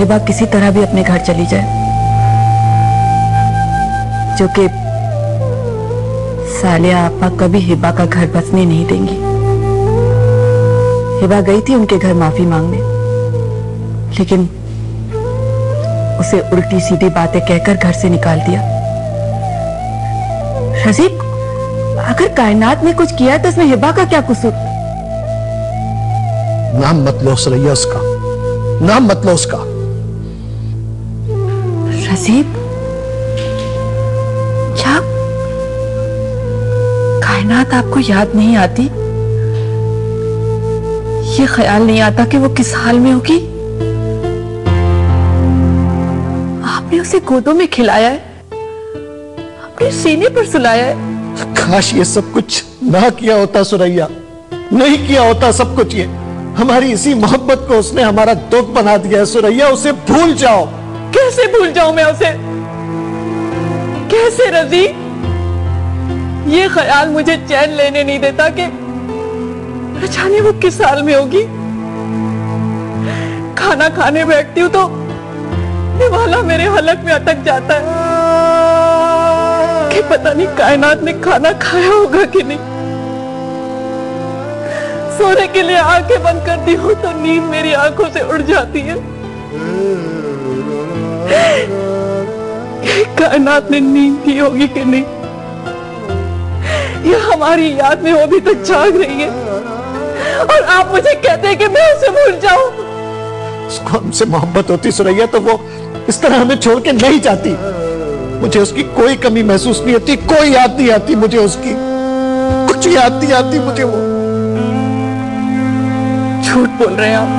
हिबा किसी तरह भी अपने घर चली जाए, जो कि सालिया आपा कभी हिबा का घर बसने नहीं देंगी। हिबा गई थी उनके घर माफी मांगने, लेकिन उसे उल्टी सीधी बातें कहकर घर से निकाल दिया। रजीक, अगर कायनात ने कुछ किया तो उसमें हिबा का क्या कसूर? नाम मत लो सुरैया उसका, नाम मत लो उसका। रजीक, क्या कायनात आपको याद नहीं आती? ये ख्याल नहीं आता कि वो किस हाल में होगी? आपने उसे गोदों में खिलाया है, अपने सीने पर सुलाया है। काश ये सब कुछ ना किया होता सुरैया, नहीं किया होता सब कुछ। ये हमारी इसी मोहब्बत को उसने हमारा दुख बना दिया है सुरैया। उसे भूल जाओ। कैसे भूल जाऊं मैं उसे? कैसे रजी? ये ख्याल मुझे चैन लेने नहीं देता कि न जाने वो किस हाल में होगी। खाना खाने बैठती हूं तो निवाला मेरे हलक में अटक जाता है कि पता नहीं कायनात ने खाना खाया होगा कि नहीं। सोने के लिए आंखें बंद करती हूं तो नींद मेरी आंखों से उड़ जाती है। कायनात ने नींद की होगी कि नहीं, ये हमारी याद में वो भी तो जाग रही है, और आप मुझे कहते हैं कि मैं उसे भूल जाऊं। उसको हमसे मोहब्बत होती सुरैया तो वो इस तरह हमें छोड़ के नहीं जाती। मुझे उसकी कोई कमी महसूस नहीं होती, कोई याद नहीं आती मुझे उसकी, कुछ याद नहीं आती मुझे वो। झूठ बोल रहे हैं आप,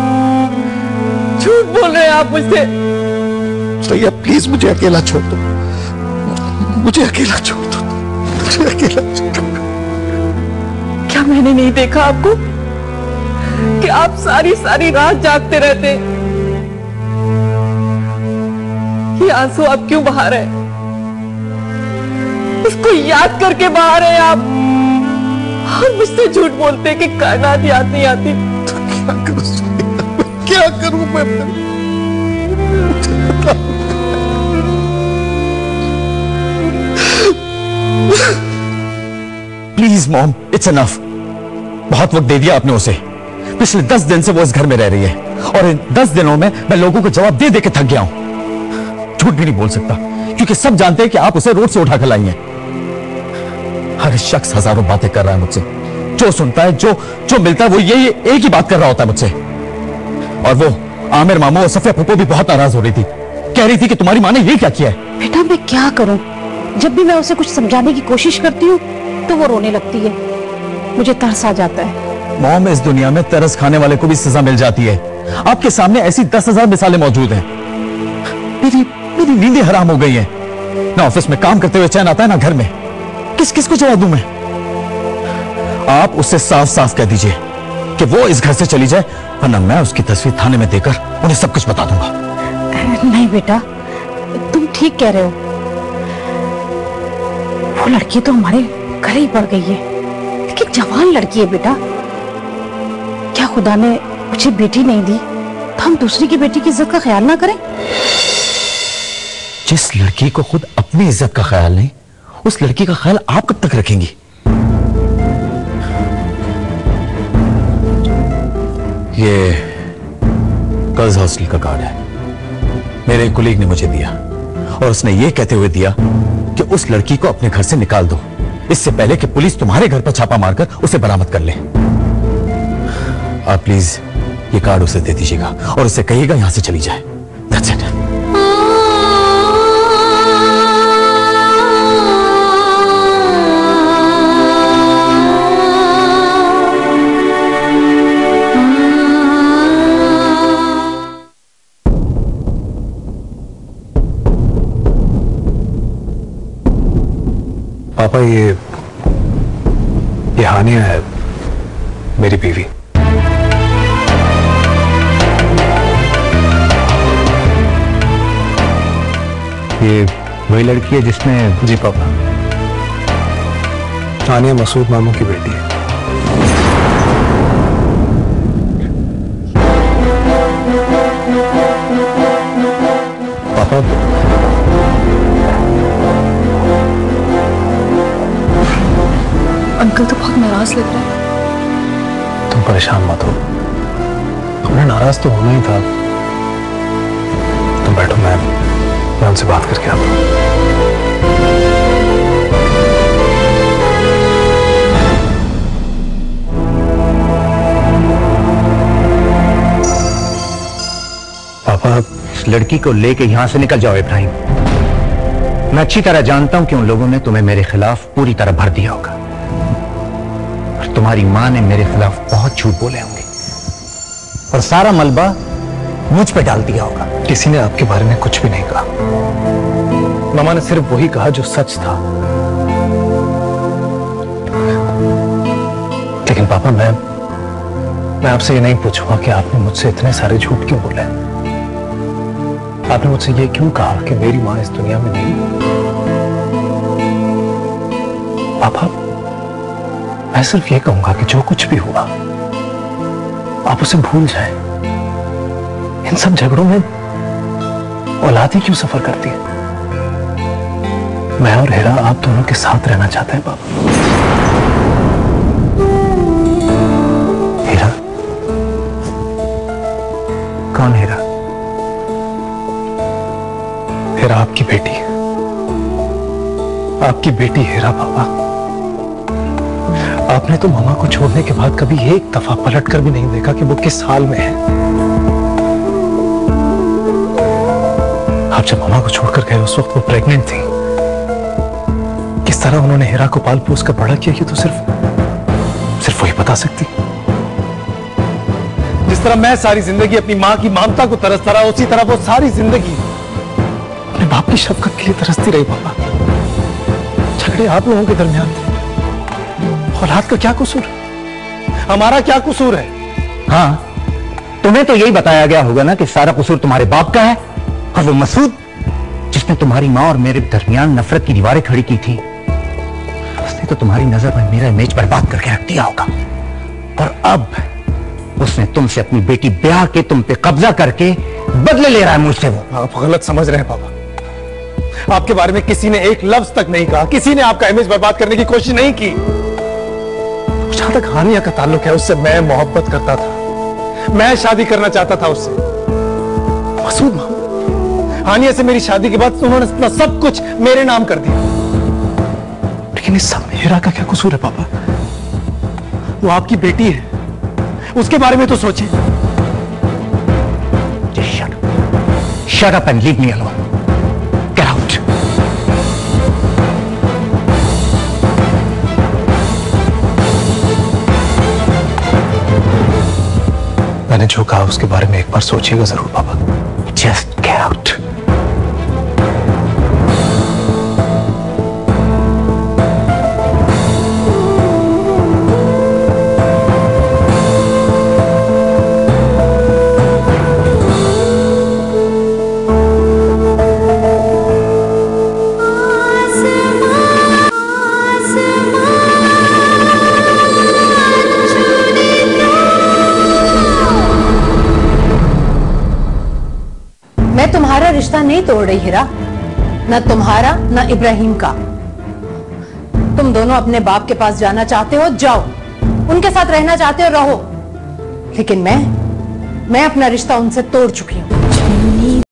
झूठ बोल रहे हैं आप मुझसे। सुरैया प्लीज मुझे अकेला छोड़ दो, मुझे अकेला छोड़ दो, मुझे अकेला छोड़ दो। क्या मैंने नहीं देखा आपको कि आप सारी सारी रात जागते रहते? ये आंसू आप क्यों बहा रहे हैं? उसको याद करके बहा रहे हैं आप, और मुझसे झूठ बोलते हैं कि कायनात याद नहीं आती। तो क्या करूं, क्या करूं मैं? Please mom, it's enough. बहुत वक्त दे दिया आपने उसे। पिछले 10 दिन से वो इस घर में रह रही है, और इन 10 दिनों में मैं लोगों को जवाब दे दे के थक गया हूं। झूठ भी नहीं बोल सकता, क्योंकि सब जानते हैं कि आप उसे रोड से उठा कर लाई हैं। हर शख्स हजारों बातें कर रहा है मुझसे। जो सुनता है, जो मिलता है, वो ये एक ही बात कर रहा होता है मुझसे। और वो आमिर मामू और सफिया फूफो भी बहुत नाराज हो रही थी। कह रही थी कि तुम्हारी मां ने ये क्या किया है। बेटा मैं क्या करूं, जब भी मैं उसे कुछ समझाने की कोशिश करती हूँ तो वो रोने लगती है। मुझे तरस आ जाता है। मॉम, इस दुनिया में तरस खाने वाले को भी सजा मिल जाती है। आपके सामने ऐसी 10,000 मिसालें मौजूद हैं। मेरी नींदें हराम हो गई हैं। ना ऑफिस में काम करते हुए चैन आता है, ना घर में। किस को जवाब दूं मैं? आप उससे साफ साफ कह दीजिए कि वो इस घर से चली जाए, वरना मैं उसकी तस्वीर थाने में देकर उन्हें सब कुछ बता दूंगा। नहीं बेटा, तुम ठीक कह रहे हो। वो लड़की तो हमारे घर ही पड़ गई है, लेकिन जवान लड़की है बेटा। क्या खुदा ने मुझे बेटी नहीं दी तो हम दूसरी की बेटी की इज्जत का ख्याल ना करें? जिस लड़की को खुद अपनी इज्जत का ख्याल नहीं, उस लड़की का ख्याल आप कब तक रखेंगी? ये गर्ल्स हॉस्टल का कार्ड है, मेरे कुलीग ने मुझे दिया, और उसने ये कहते हुए दिया कि उस लड़की को अपने घर से निकाल दो, इससे पहले कि पुलिस तुम्हारे घर पर छापा मारकर उसे बरामद कर ले। आप प्लीज ये कार्ड उसे दे दीजिएगा और उसे कहिएगा यहां से चली जाए। That's it. पापा, ये हानिया है, मेरी बीवी। ये वही लड़की है जिसने? जी पापा, हानिया मसूद मामू की बेटी है। पापा अंकल तो बहुत नाराज लग रहा है। तुम परेशान मत हो, तुमने नाराज तो होना ही था। तुम बैठो, मैं उनसे बात करके आता हूं। पापा, इस लड़की को लेके यहां से निकल जाओ इब्राहिम। मैं अच्छी तरह जानता हूं कि उन लोगों ने तुम्हें मेरे खिलाफ पूरी तरह भर दिया होगा और तुम्हारी मां ने मेरे खिलाफ बहुत झूठ बोले होंगे और सारा मलबा मुझ पे डाल दिया होगा। किसी ने आपके बारे में कुछ भी नहीं कहा। मामा ने सिर्फ वही कहा जो सच था। लेकिन पापा, मैं आपसे ये नहीं पूछूंगा कि आपने मुझसे इतने सारे झूठ क्यों बोले। आपने मुझसे ये क्यों कहा कि मेरी मां इस दुनिया में नहीं। पापा, मैं सिर्फ ये कहूंगा कि जो कुछ भी हुआ आप उसे भूल जाएं। इन सब झगड़ों में औलाद ही क्यों सफर करती है। मैं और हेरा आप दोनों के साथ रहना चाहते हैं पापा। हेरा? कौन हेरा? हेरा आपकी बेटी, आपकी बेटी हेरा पापा। आपने तो मामा को छोड़ने के बाद कभी एक दफा पलट कर भी नहीं देखा कि वो किस हाल में है। आप जब मामा को छोड़कर गए उस वक्त वो प्रेग्नेंट थी। किस तरह उन्होंने हेरा को पाल पोस कर बड़ा किया ये तो सिर्फ वही बता सकती। जिस तरह मैं सारी जिंदगी अपनी मां की ममता को तरसता रहा, उसी तरह वो सारी जिंदगी अपने बाप की शफकत के लिए तरसती रही पापा। झगड़े आप लोगों के दरमियान थे। औलाद का क्या कसूर है? हमारा क्या कसूर है? हाँ, तुम्हें तो यही बताया गया होगा ना कि सारा कसूर तुम्हारे बाप का है। और वो मसूद जिसने तुम्हारी मां और मेरे दरमियान नफरत की दीवारें खड़ी की थी, उसने तो तुम्हारी नजर में मेरा इमेज बर्बाद करके रख दिया होगा। और अब उसने तुमसे अपनी बेटी ब्याह के तुम पे कब्जा करके बदले ले रहा है मुझसे। वो आप गलत समझ रहे हैं पापा। आपके बारे में किसी ने एक लफ्ज तक नहीं कहा, किसी ने आपका इमेज बर्बाद करने की कोशिश नहीं की। जहां तक हानिया का ताल्लुक है, उससे मैं मोहब्बत करता था, मैं शादी करना चाहता था उससे। मसूद, हानिया से मेरी शादी के बाद उन्होंने अपना सब कुछ मेरे नाम कर दिया। लेकिन इस सब में हेरा का क्या कसूर है पापा? वो आपकी बेटी है, उसके बारे में तो सोचिए। Shut up and leave me alone. Get out. मैंने जो कहा उसके बारे में एक बार सोचिएगा जरूर पापा। Just get out. मैं तुम्हारा रिश्ता नहीं तोड़ रही हीरा, न तुम्हारा न इब्राहिम का। तुम दोनों अपने बाप के पास जाना चाहते हो, जाओ। उनके साथ रहना चाहते हो, रहो। लेकिन मैं अपना रिश्ता उनसे तोड़ चुकी हूं।